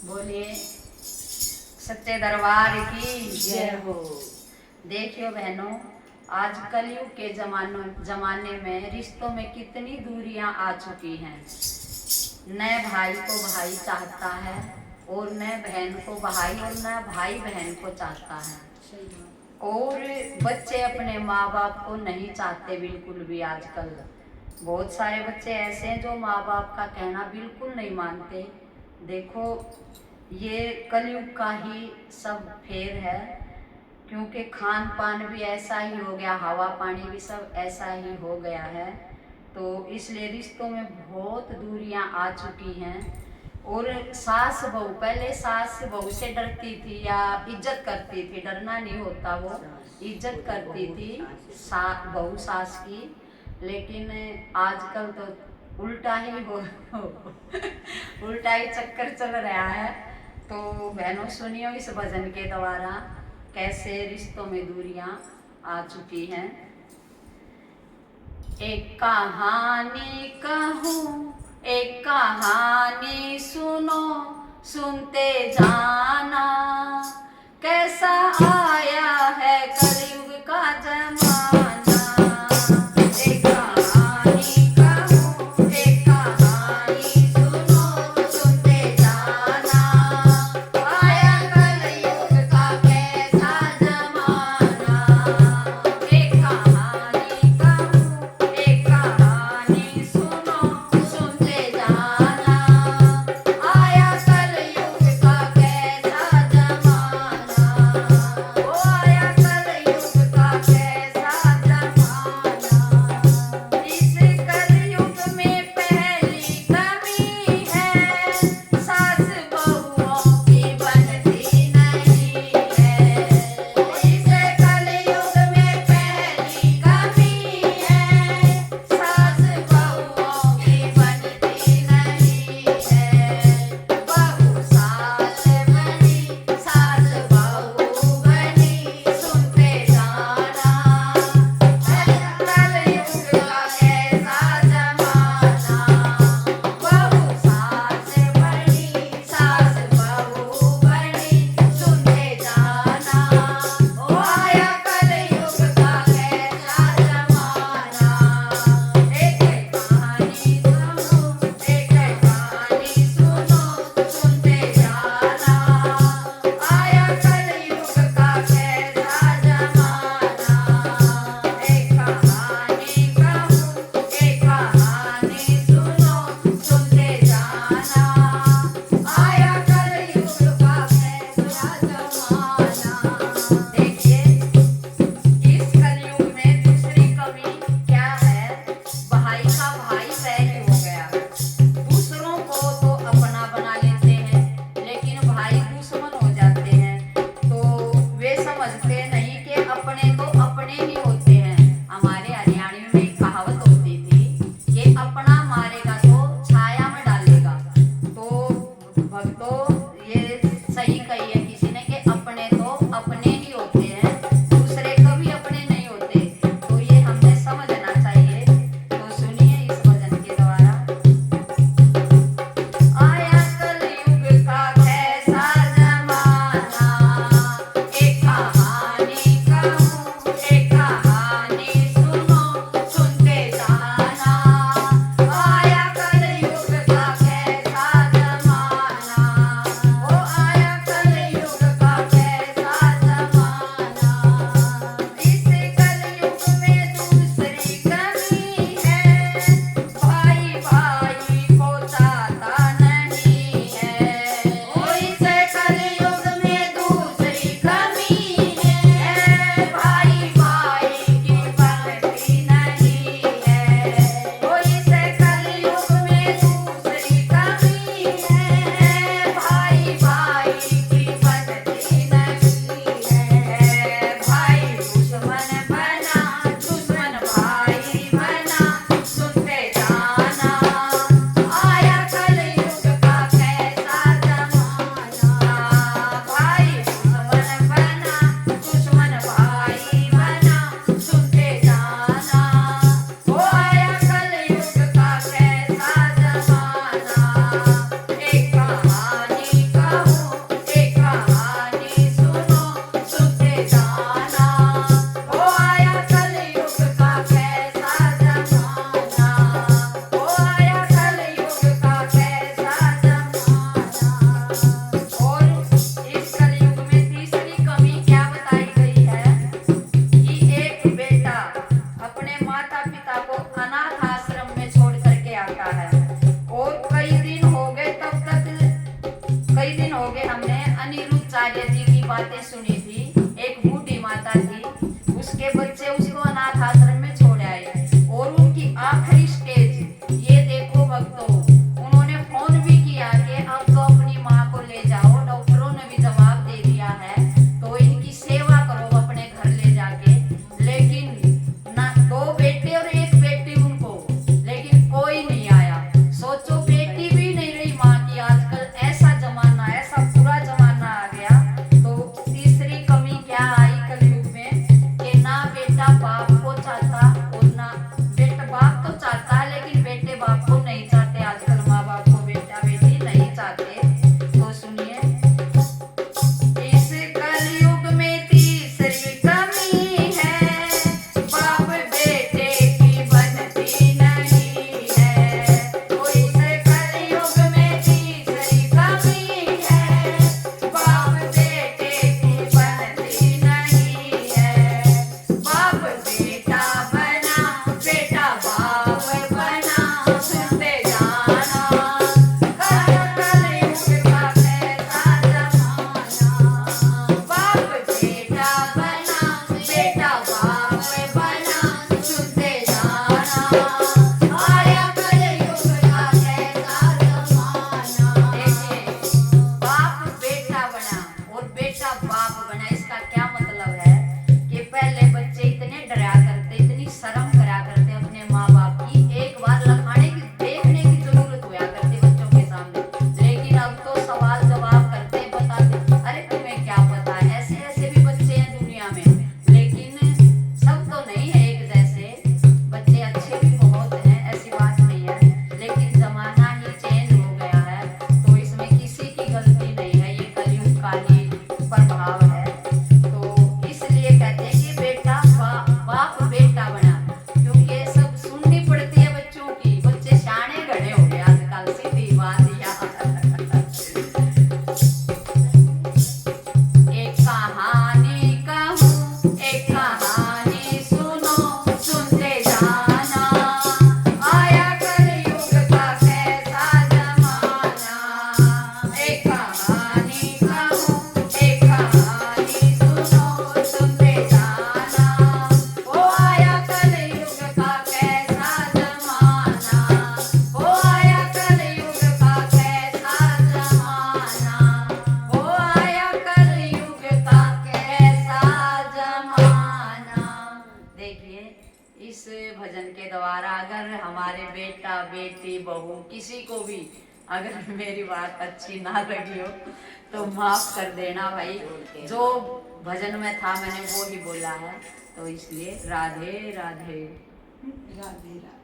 बोलिए सच्चे दरबार की जय हो। देखियो बहनों, आज कलयुग के जमाने में रिश्तों में कितनी दूरियां आ चुकी हैं। न भाई को भाई चाहता है और न बहन को भाई और न भाई बहन को चाहता है। और बच्चे अपने माँ बाप को नहीं चाहते बिल्कुल भी। आजकल बहुत सारे बच्चे ऐसे हैं जो माँ बाप का कहना बिल्कुल नहीं मानते। देखो, ये कलयुग का ही सब फेर है, क्योंकि खान पान भी ऐसा ही हो गया, हवा पानी भी सब ऐसा ही हो गया है। तो इसलिए रिश्तों में बहुत दूरियां आ चुकी हैं। और सास बहू, पहले सास बहू से डरती थी या इज्जत करती थी, डरना नहीं होता, वो इज्जत करती थी बहू सास की। लेकिन आजकल तो उल्टा ही उल्टा ही चक्कर चल रहा है। तो बहनों सुनियो इस भजन के द्वारा कैसे रिश्तों में दूरियां आ चुकी हैं। एक कहानी कहूँ, एक कहानी सुनो, सुनते जाना, कैसा आया है कलयुग का जमाना। एक कहानी कहूँ, एक कहानी सुनो, सुनते जाना, आया कलयुग का कैसा जमाना। एक कहानी कहूँ, एक कहानी सुनो, सुनते जाना, आया कलयुग का कैसा बातें सुनी थी। एक बूढ़ी माता थी, उसके बच्चे उसको अनाथ आश्रम में छोड़ आए और उनकी आखिरी स्टेज ये देखो भक्तों, उन्होंने फोन भी किया कि अब तो अपनी माँ को ले जाओ, डॉक्टरों ने भी जवाब दे दिया है, तो इनकी सेवा करो अपने घर ले जाके। लेकिन ना, दो बेटे और एक बेटी उनको, लेकिन कोई नहीं आया। सोचो बेटी भी नहीं रही माँ की, आजकल ऐसा जमाना, ऐसा बुरा जमाना आ गया। तो तीसरी कमी क्या आई कलयुग में कि ना बेटा बाप को चाहता और ना बेटा बाप तो चाहता है लेकिन बेटे बाप को नहीं चाहते। आजकल माँ बाप को बेटा बेटी नहीं चाहते। तो सुनिए, इस कलयुग में तीसरी कमी है, बाप बेटे की बनती नहीं है। तो इस कलयुग में तीसरी कमी है, बाप बेटे की बनती नहीं है। बाप बेटा बना, बेटा बाप बना, सुनते जाना, कलयुग का कैसा जमाना। बाप बेटा बना, बेटा बाप बना, सुनते जाना, आया कलयुग का कैसा जमाना। देखिए, बाप बेटा बना और बेटा बाप बना, इसका क्या मतलब है कि पहले बच्चे इतने डरा करते, इतनी शर्म करा करते अपने माँ बाप की, एक बार लखाने की देखने की जरूरत हुआ करती बच्चों के सामने। लेकिन अब तो सवाल जवाब करते, बताते, अरे तुम्हें क्या पता है, ऐसे ऐसे भी बच्चे हैं दुनिया में। लेकिन सब तो नहीं है एक जैसे, बच्चे अच्छे भी बहुत हैं, ऐसी बात नहीं है। लेकिन जमाना ही चेंज हो गया है, तो इसमें किसी की गलती नहीं है, ये कलयुग का ही प्रभाव है। तो इसलिए कहते हैं कि बेटा बाप बेटा बना, क्योंकि ये सब सुननी पड़ती है बच्चों की। बच्चे शाणे गढ़े हो गए आजकल, सीधी बात यह। एक कहानी कहूँ, एक कहानी सुनो, सुनते जाना, आया कलयुग का कैसा जमाना। एक कहानी कहूँ, एक कहानी सुनो, सुनते जाना, ओ आया कलयुग का कैसा जमाना, ओ आया कलयुग का कैसा जमाना, ओ आया कलयुग का कैसा जमाना। देखिए, इस भजन के द्वारा अगर हमारे बेटा बेटी बहू किसी को भी अगर मेरी बात अच्छी ना लगी हो तो माफ कर देना भाई। जो भजन में था मैंने वो ही बोला है, तो इसलिए राधे राधे। राधे राधे।